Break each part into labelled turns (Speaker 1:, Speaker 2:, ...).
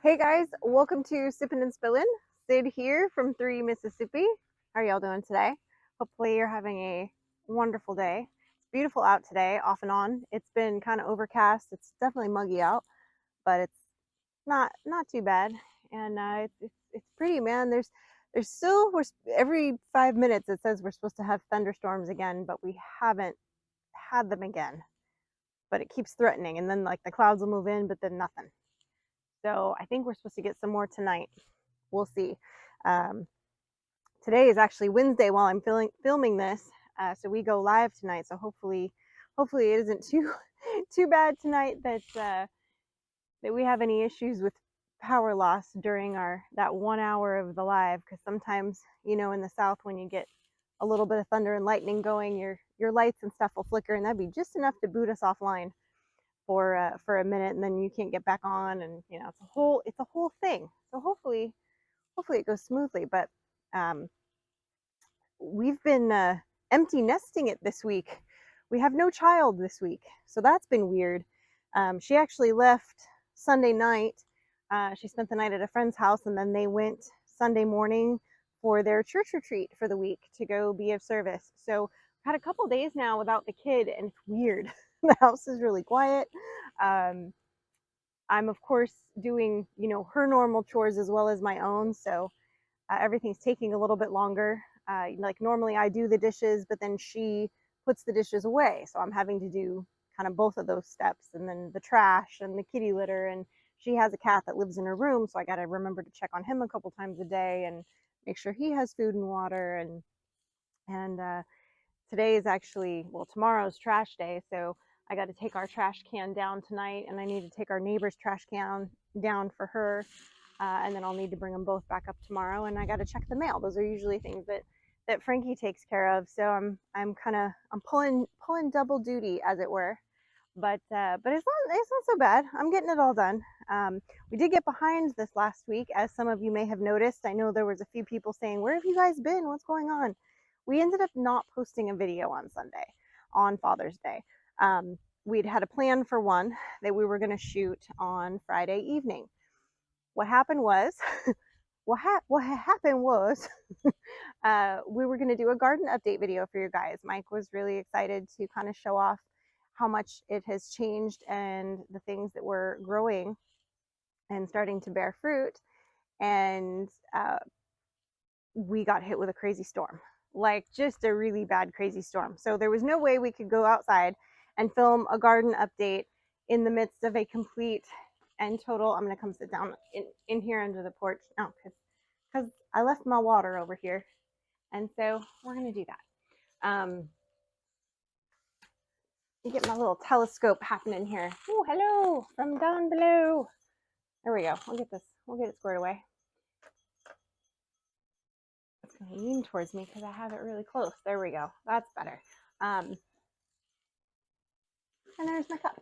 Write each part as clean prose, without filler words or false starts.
Speaker 1: Hey guys, welcome to Sippin Spillin. Syd here from 3 Mississippi. How are y'all doing today? Hopefully you're having a wonderful day. It's beautiful out today, off and on. It's been kind of overcast. It's definitely muggy out, but it's not too bad. And it's pretty, man. There's still every 5 minutes it says we're supposed to have thunderstorms again, but we haven't had them again. But it keeps threatening, and then like the clouds will move in, but then nothing. So I think we're supposed to get some more tonight. We'll see. Um, Today is actually Wednesday while I'm filming this, so we go live tonight. So hopefully it isn't too bad tonight that we have any issues with power loss during that 1 hour of the live. Because sometimes, in the South, when you get a little bit of thunder and lightning going, your lights and stuff will flicker, and that'd be just enough to boot us offline for a minute, and then you can't get back on, and it's a whole thing. So hopefully it goes smoothly. But we've been empty nesting it this week. We have no child this week, so that's been weird. She actually left Sunday night. She spent the night at a friend's house, and then they went Sunday morning for their church retreat for the week to go be of service. So I've had a couple days now without the kid, and it's weird. The house is really quiet. I'm of course doing, her normal chores as well as my own. So everything's taking a little bit longer. Like normally I do the dishes, but then she puts the dishes away. So I'm having to do kind of both of those steps, and then the trash and the kitty litter. And she has a cat that lives in her room, so I got to remember to check on him a couple times a day and make sure he has food and water. And today is actually, well, tomorrow's trash day, so I got to take our trash can down tonight, and I need to take our neighbor's trash can down for her, and then I'll need to bring them both back up tomorrow, and I got to check the mail. Those are usually things that Frankie takes care of, so I'm pulling double duty, as it were. But it's not so bad. I'm getting it all done. We did get behind this last week, as some of you may have noticed. I know there was a few people saying, "Where have you guys been? What's going on?" We ended up not posting a video on Sunday, on Father's Day. We'd had a plan for one that we were going to shoot on Friday evening. What happened was, what happened was, we were going to do a garden update video for you guys. Mike was really excited to kind of show off how much it has changed and the things that were growing and starting to bear fruit. And we got hit with a crazy storm, like just a really bad, crazy storm. So there was no way we could go outside and film a garden update in the midst of a complete and total. I'm going to come sit down in here under the porch now because I left my water over here. And so we're going to do that. Get my little telescope happening here. Oh, hello from down below. There we go. We'll get it squared away. It's going to lean towards me because I have it really close. There we go. That's better. And there's my cup.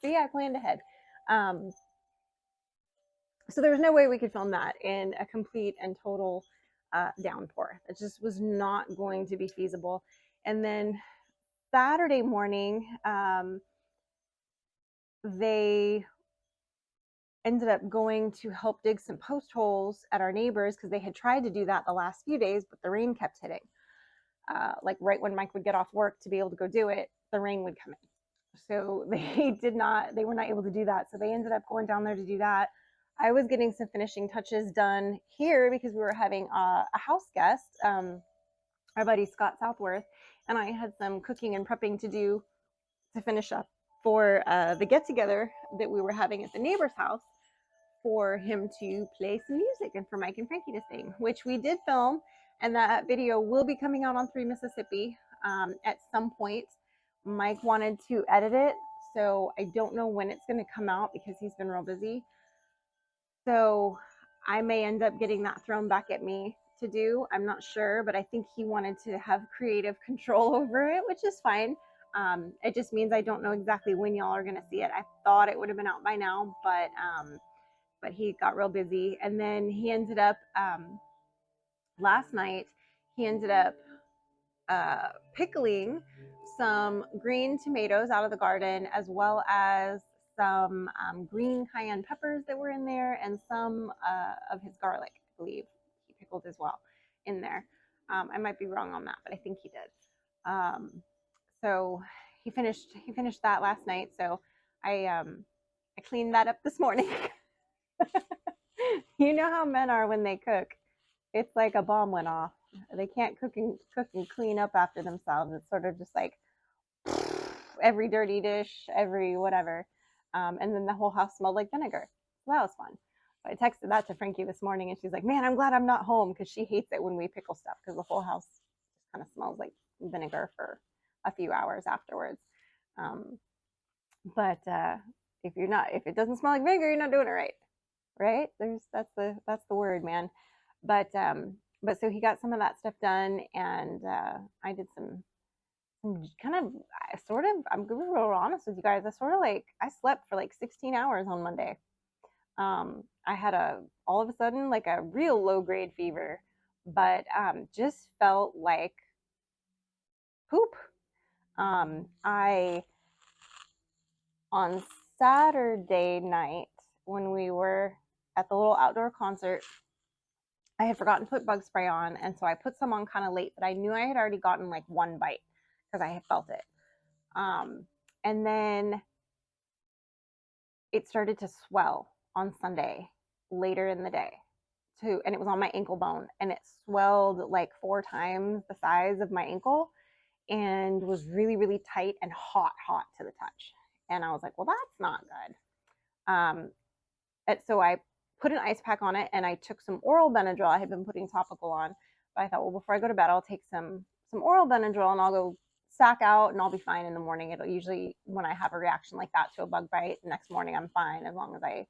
Speaker 1: See, I planned ahead. So there was no way we could film that in a complete and total downpour. It just was not going to be feasible. And then Saturday morning, they ended up going to help dig some post holes at our neighbors because they had tried to do that the last few days, but the rain kept hitting. Like right when Mike would get off work to be able to go do it, the rain would come in. So they were not able to do that. So they ended up going down there to do that. I was getting some finishing touches done here because we were having a house guest, our buddy Scott Southworth, and I had some cooking and prepping to do to finish up for the get-together that we were having at the neighbor's house for him to play some music and for Mike and Frankie to sing, which we did film, and that video will be coming out on 3 Mississippi at some point. Mike wanted to edit it, so I don't know when it's going to come out because he's been real busy. So I may end up getting that thrown back at me to do. I'm not sure, but I think he wanted to have creative control over it, which is fine. It just means I don't know exactly when y'all are going to see it. I thought it would have been out by now, but he got real busy. And then he ended up, last night, he ended up pickling some green tomatoes out of the garden, as well as some green cayenne peppers that were in there, and some of his garlic, I believe he pickled as well in there. I might be wrong on that, but I think he did. So he finished that last night. So I cleaned that up this morning. You know how men are when they cook. It's like a bomb went off. They can't cook and clean up after themselves. It's sort of just like every dirty dish, every whatever. And then the whole house smelled like vinegar. So that was fun. So I texted that to Frankie this morning, and she's like, man, I'm glad I'm not home, because she hates it when we pickle stuff, because the whole house just kind of smells like vinegar for a few hours afterwards. Um, but if it doesn't smell like vinegar, you're not doing it right, right? That's the word, man. But so he got some of that stuff done, and I did some kind of I'm gonna be real honest with you guys. I slept for like 16 hours on Monday. I had all of a sudden like a real low grade fever, but just felt like poop. I On Saturday night, when we were at the little outdoor concert, I had forgotten to put bug spray on, and so I put some on kind of late, but I knew I had already gotten like one bite because I had felt it. And then it started to swell on Sunday later in the day too, and it was on my ankle bone, and it swelled like 4 times the size of my ankle, and was really, really tight and hot to the touch. And I was like, well, that's not good. And so I put an ice pack on it, and I took some oral Benadryl. I had been putting topical on, but I thought, well, before I go to bed, I'll take some oral Benadryl, and I'll go sack out, and I'll be fine in the morning. It'll usually, when I have a reaction like that to a bug bite, the next morning I'm fine, as long as I,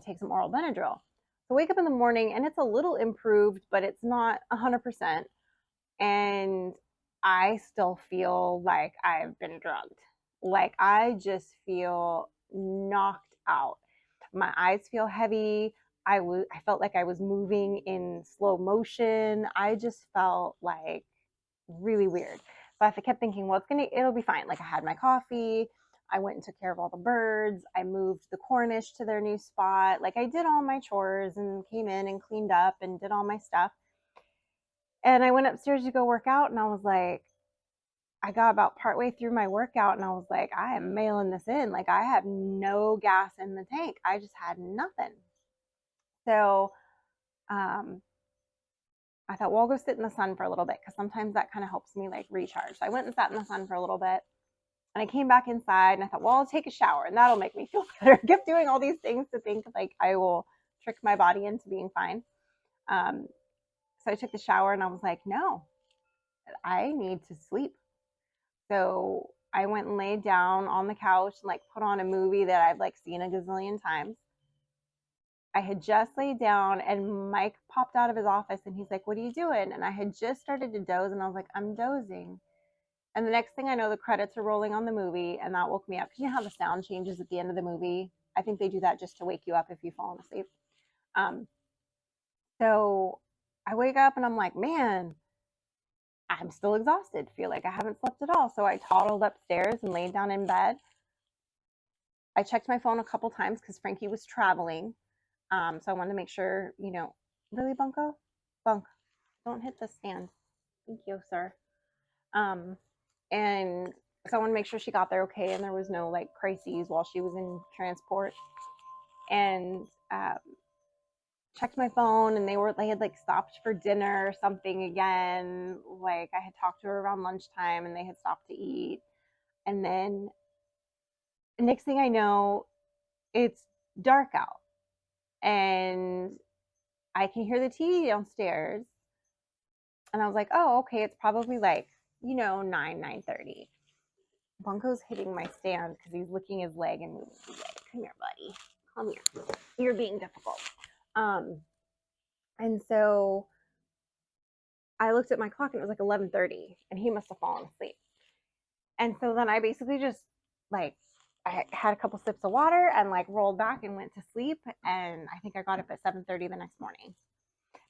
Speaker 1: take some oral Benadryl. So wake up in the morning, and it's a little improved, but it's not 100%. And I still feel like I've been drugged. Like I just feel knocked out. My eyes feel heavy. I felt like I was moving in slow motion. I just felt like really weird. So I kept thinking, well, it'll be fine. Like I had my coffee. I went and took care of all the birds. I moved the Cornish to their new spot. Like I did all my chores and came in and cleaned up and did all my stuff. And I went upstairs to go work out, and I was like, I got about partway through my workout, and I was like, I am mailing this in. Like I have no gas in the tank. I just had nothing. So I thought, well, I'll go sit in the sun for a little bit, because sometimes that kind of helps me like recharge. So I went and sat in the sun for a little bit, and I came back inside, and I thought, well, I'll take a shower, and that'll make me feel better. I kept doing all these things to think like I will trick my body into being fine. So I took the shower, and I was like, no, I need to sleep. So I went and laid down on the couch and like put on a movie that I've like seen a gazillion times. I had just laid down, and Mike popped out of his office, and he's like, what are you doing? And I had just started to doze, and I was like, I'm dozing. And the next thing I know, the credits are rolling on the movie, and that woke me up. Because you know how the sound changes at the end of the movie? I think they do that just to wake you up if you've fallen asleep. So I wake up, and I'm like, man, I'm still exhausted. Feel like I haven't slept at all. So I toddled upstairs and laid down in bed. I checked my phone a couple times because Frankie was traveling. So I wanted to make sure, really, Bunko? Bunk, don't hit the stand. Thank you, sir. And so I wanted to make sure she got there okay, and there was no like crises while she was in transport. And checked my phone, and they had like stopped for dinner or something again. Like I had talked to her around lunchtime, and they had stopped to eat. And then the next thing I know, it's dark out, and I can hear the TV downstairs. And I was like, oh, okay, it's probably like, 9:30. Bunko's hitting my stand because he's licking his leg and moving his leg. Come here, buddy. Come here. You're being difficult. And so I looked at my clock, and it was like 11:30, and he must have fallen asleep. And so then I basically just like, I had a couple sips of water and like rolled back and went to sleep. And I think I got up at 7:30 the next morning.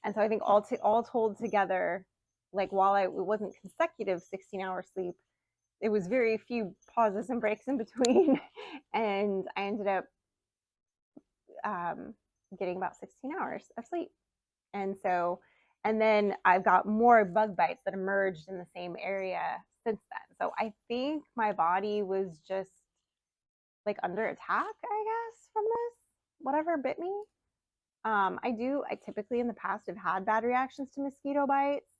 Speaker 1: And so I think all told together, like while it wasn't consecutive 16-hour sleep, it was very few pauses and breaks in between. And I ended up um, getting about 16 hours of sleep. And so, and then I've got more bug bites that emerged in the same area since then. So I think my body was just like under attack, I guess, from this, whatever bit me. I typically in the past have had bad reactions to mosquito bites,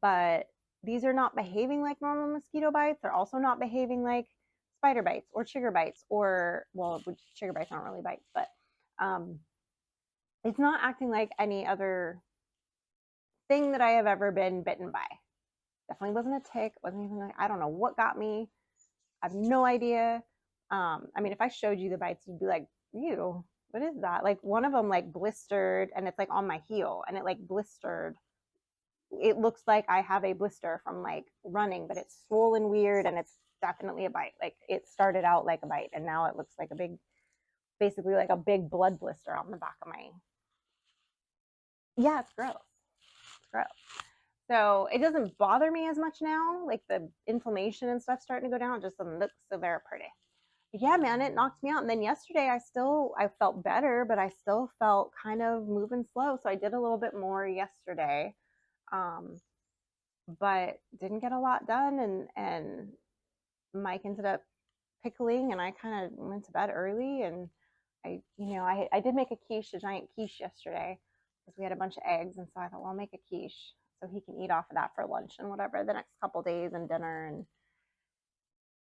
Speaker 1: but these are not behaving like normal mosquito bites. They're also not behaving like spider bites or chigger bites, or, well, which chigger bites aren't really bites, but um, it's not acting like any other thing that I have ever been bitten by. Definitely wasn't a tick, wasn't even like, I don't know what got me. I have no idea. I mean, if I showed you the bites, you'd be like, ew, what is that? Like one of them like blistered, and it's like on my heel, and it like blistered. It looks like I have a blister from like running, but it's swollen weird, and it's definitely a bite. Like it started out like a bite, and now it looks like a big, basically like a big blood blister on the back of my. Yeah, it's gross. It's gross. So it doesn't bother me as much now. Like the inflammation and stuff starting to go down. It just doesn't look so very pretty. But yeah, man, it knocked me out. And then yesterday I felt better, but I still felt kind of moving slow. So I did a little bit more yesterday. Um, but didn't get a lot done, and Mike ended up pickling, and I kind of went to bed early, and I did make a giant quiche yesterday because we had a bunch of eggs, and so I thought, well, I'll make a quiche so he can eat off of that for lunch and whatever the next couple days and dinner and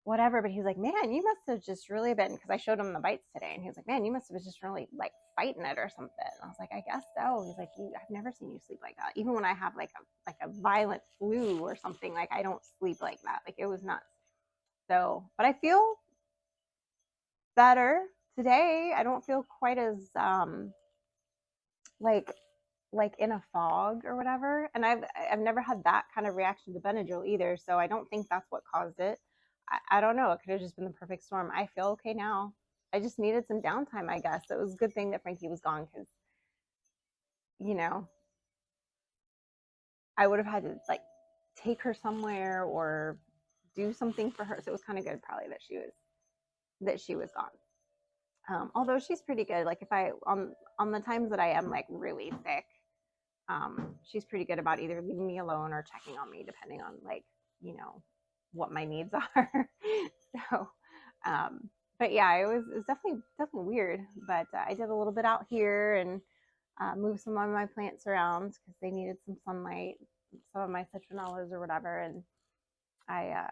Speaker 1: whatever. But he's like, man, you must have just really been, because I showed him the bites today, and he was like, man, you must have just really like fighting it or something. And I was like, I guess so. He's like, I've never seen you sleep like that. Even when I have like a violent flu or something, like I don't sleep like that. Like it was nuts. So, but I feel better today. I don't feel quite as like in a fog or whatever. And I've never had that kind of reaction to Benadryl either, so I don't think that's what caused it. I don't know. It could have just been the perfect storm. I feel okay now. I just needed some downtime, I guess. It was a good thing that Frankie was gone, because you know I would have had to like take her somewhere or do something for her. So it was kind of good, probably, that she was gone. Although she's pretty good. Like if I on the times that I am like really sick, she's pretty good about either leaving me alone or checking on me, depending on like what my needs are. So, but yeah, it was definitely weird. But I did a little bit out here and moved some of my plants around because they needed some sunlight, some of my citronellas or whatever. And I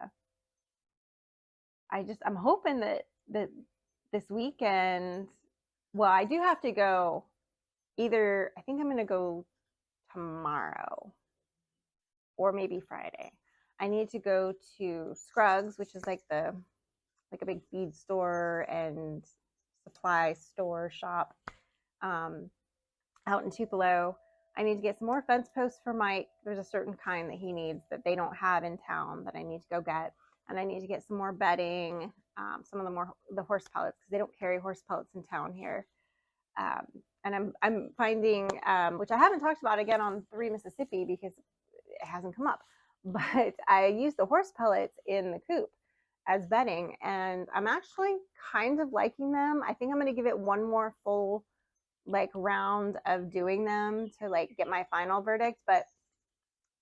Speaker 1: I'm hoping that this weekend. Well, I do have to go. Either I think I'm going to go tomorrow or maybe Friday. I need to go to Scruggs, which is like a big feed store and supply store shop out in Tupelo. I need to get some more fence posts for Mike. There's a certain kind that he needs that they don't have in town that I need to go get, and I need to get some more bedding, some of the horse pellets, because they don't carry horse pellets in town here. Um, and I'm finding, which I haven't talked about again on 3 Mississippi because it hasn't come up, but I use the horse pellets in the coop as bedding, and I'm actually kind of liking them. I think I'm going to give it one more full like round of doing them to like get my final verdict, but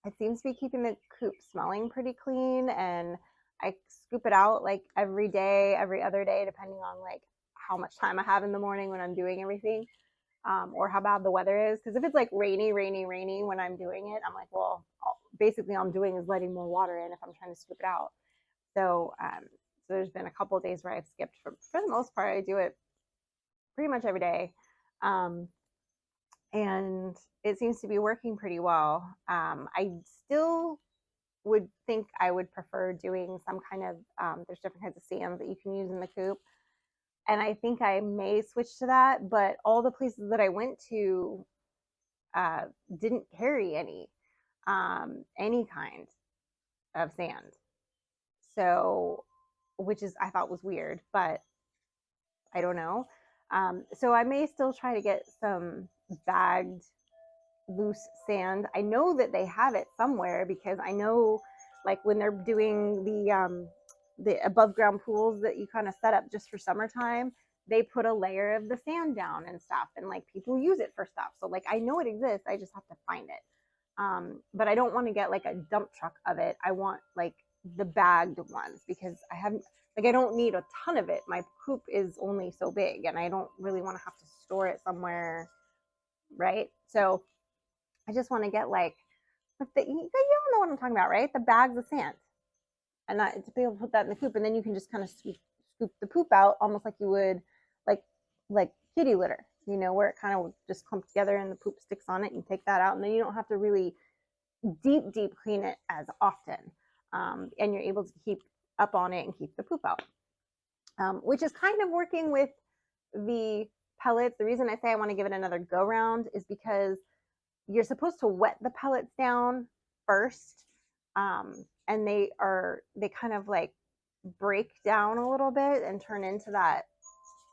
Speaker 1: it seems to be keeping the coop smelling pretty clean, and I scoop it out like every day, every other day, depending on like how much time I have in the morning when I'm doing everything, or how bad the weather is. Because if it's like rainy when I'm doing it, I'm like, well, basically all I'm doing is letting more water in if I'm trying to scoop it out. So, so there's been a couple of days where I've skipped. For the most part, I do it pretty much every day. And it seems to be working pretty well. I still would think I would prefer doing some kind of, there's different kinds of sands that you can use in the coop. And I think I may switch to that, but all the places that I went to didn't carry any kind of sand. So, which is, I thought was weird, but I don't know. So I may still try to get some bagged loose sand. I know that they have it somewhere, because I know like when they're doing the above ground pools that you kind of set up just for summertime, they put a layer of the sand down and stuff, and like people use it for stuff. So like I know it exists, I just have to find it. But I don't want to get like a dump truck of it. I want like the bagged ones because I haven't, like, I don't need a ton of it. My coop is only so big and I don't really want to have to store it somewhere, right? So I just want to get like you all know what I'm talking about, right? The bags of sand, and to be able to put that in the coop, and then you can just kind of scoop the poop out almost like you would like like kitty litter, where it kind of just clumps together and the poop sticks on it. You take that out, and then you don't have to really deep clean it as often, and you're able to keep up on it and keep the poop out, which is kind of working with the pellets. The reason I say I want to give it another go round is because you're supposed to wet the pellets down first, and they kind of like break down a little bit and turn into that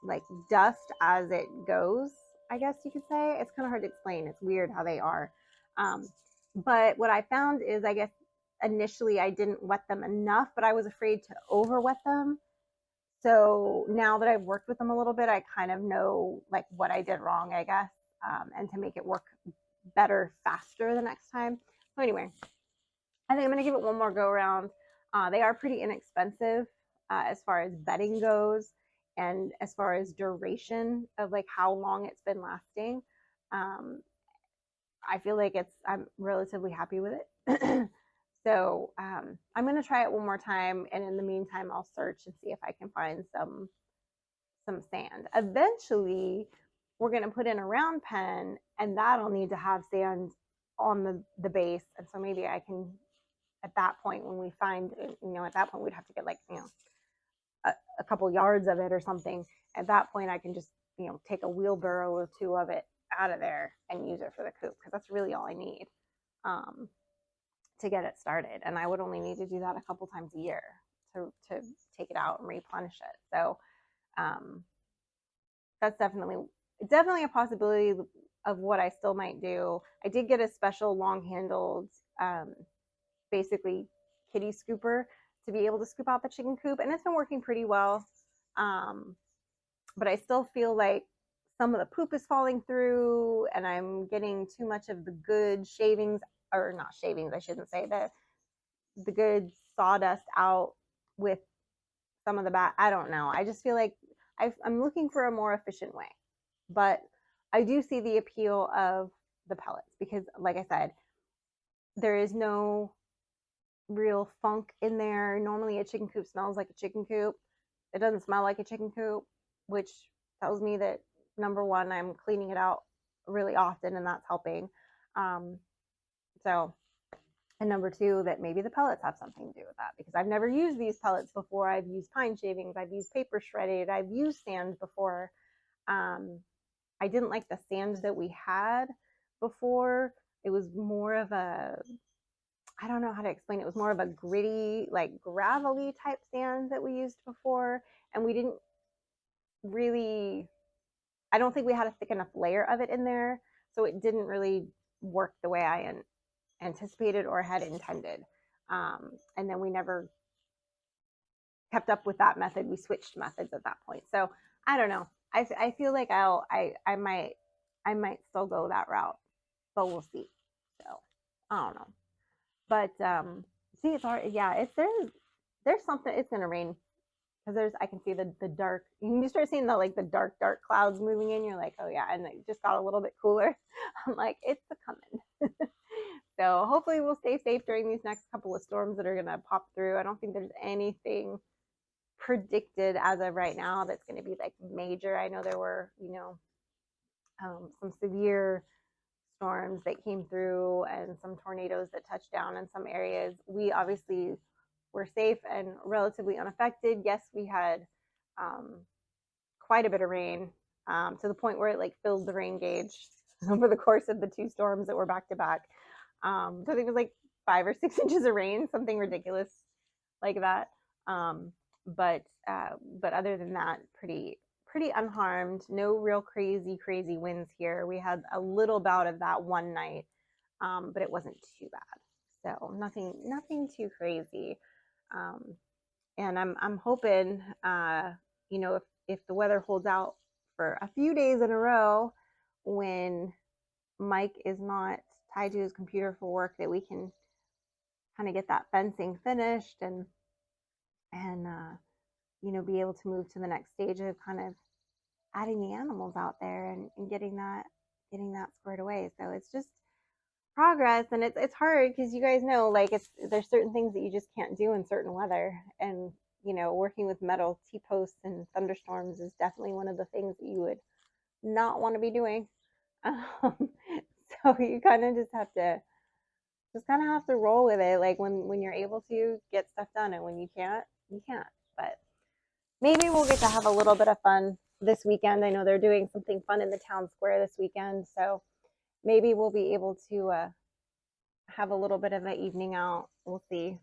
Speaker 1: like dust as it goes, I guess you could say. It's kind of hard to explain. It's weird how they are. But what I found is, I guess initially I didn't wet them enough, but I was afraid to over wet them. So now that I've worked with them a little bit, I kind of know like what I did wrong, I guess, and to make it work better faster the next time. So anyway, I think I'm going to give it one more go around. They are pretty inexpensive as far as bedding goes, and as far as duration of like how long it's been lasting. I feel like I'm relatively happy with it. So I'm going to try it one more time, and in the meantime, I'll search and see if I can find some sand. Eventually, we're going to put in a round pen, and that'll need to have sand on the base. And so maybe I can, at that point, when we find, at that point, we'd have to get like, a couple yards of it or something. At that point, I can just, take a wheelbarrow or two of it out of there and use it for the coop, because that's really all I need to get it started. And I would only need to do that a couple times a year to take it out and replenish it. So that's definitely a possibility of what I still might do. I did get a special long-handled, basically kitty scooper to be able to scoop out the chicken coop, and it's been working pretty well. But I still feel like some of the poop is falling through, and I'm getting too much of the good shavings, or not shavings, I shouldn't say, the good sawdust out with some of the bad. I don't know. I just feel like I'm looking for a more efficient way, but I do see the appeal of the pellets because, like I said, there is no real funk in there. Normally, a chicken coop smells like a chicken coop. It doesn't smell like a chicken coop, which tells me that, number one, I'm cleaning it out really often, and that's helping. And number two, that maybe the pellets have something to do with that, because I've never used these pellets before. I've used pine shavings, I've used paper shredded, I've used sand before. I didn't like the sand that we had before. It was more of a, I don't know how to explain it. It was more of a gritty, like gravelly type sand that we used before. And we didn't really, I don't think we had a thick enough layer of it in there. So it didn't really work the way I anticipated or had intended. And then we never kept up with that method. We switched methods at that point. So I don't know. I feel like I might still go that route, but we'll see. So I don't know. But see, it's hard. Yeah, there's something. It's gonna rain because I can see the dark. You start seeing the dark clouds moving in. You're like, oh yeah, and it just got a little bit cooler. I'm like, it's a coming. So hopefully we'll stay safe during these next couple of storms that are gonna pop through. I don't think there's anything predicted as of right now that's going to be like major. I know there were, some severe storms that came through and some tornadoes that touched down in some areas. We obviously were safe and relatively unaffected. Yes, we had quite a bit of rain, to the point where it like filled the rain gauge over the course of the two storms that were back to back. So I think it was like 5 or 6 inches of rain, something ridiculous like that. But other than that, pretty unharmed. No real crazy winds here. We had a little bout of that one night, but it wasn't too bad. So nothing too crazy. And I'm hoping, if the weather holds out for a few days in a row, when Mike is not tied to his computer for work, that we can kind of get that fencing finished and be able to move to the next stage of kind of adding the animals out there and getting that squared away. So it's just progress, and it's hard because you guys know, like, there's certain things that you just can't do in certain weather, and working with metal T-posts and thunderstorms is definitely one of the things that you would not want to be doing. um, so you kind of have to roll with it, like when you're able to get stuff done, and when you can't, you can't. But maybe we'll get to have a little bit of fun this weekend. I know they're doing something fun in the town square this weekend, so maybe we'll be able to have a little bit of an evening out. We'll see.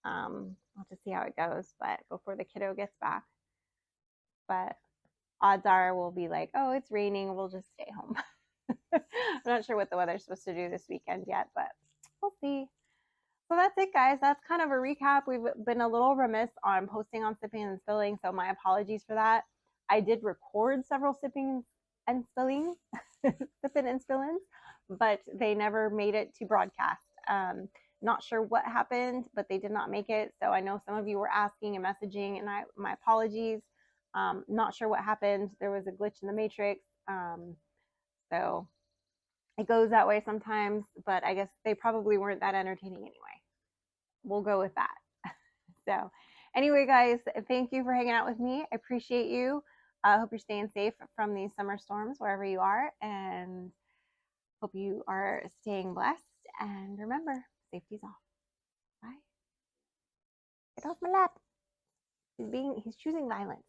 Speaker 1: I'll have to see how it goes, but before the kiddo gets back. But odds are we'll be like, oh, it's raining. We'll just stay home. I'm not sure what the weather's supposed to do this weekend yet, but we'll see. So that's it, guys. That's kind of a recap. We've been a little remiss on posting on Sipping and Spilling, so my apologies for that. I did record several Sipping and Spilling, Sippin and Spillins, but they never made it to broadcast. Not sure what happened, but they did not make it. So I know some of you were asking and messaging, and my apologies. Not sure what happened. There was a glitch in the matrix. So it goes that way sometimes, but I guess they probably weren't that entertaining anyway. We'll go with that. So anyway, guys, thank you for hanging out with me. I appreciate you. I hope you're staying safe from these summer storms wherever you are, and hope you are staying blessed. And remember, safety's off. Bye. Get off my lap. He's choosing violence.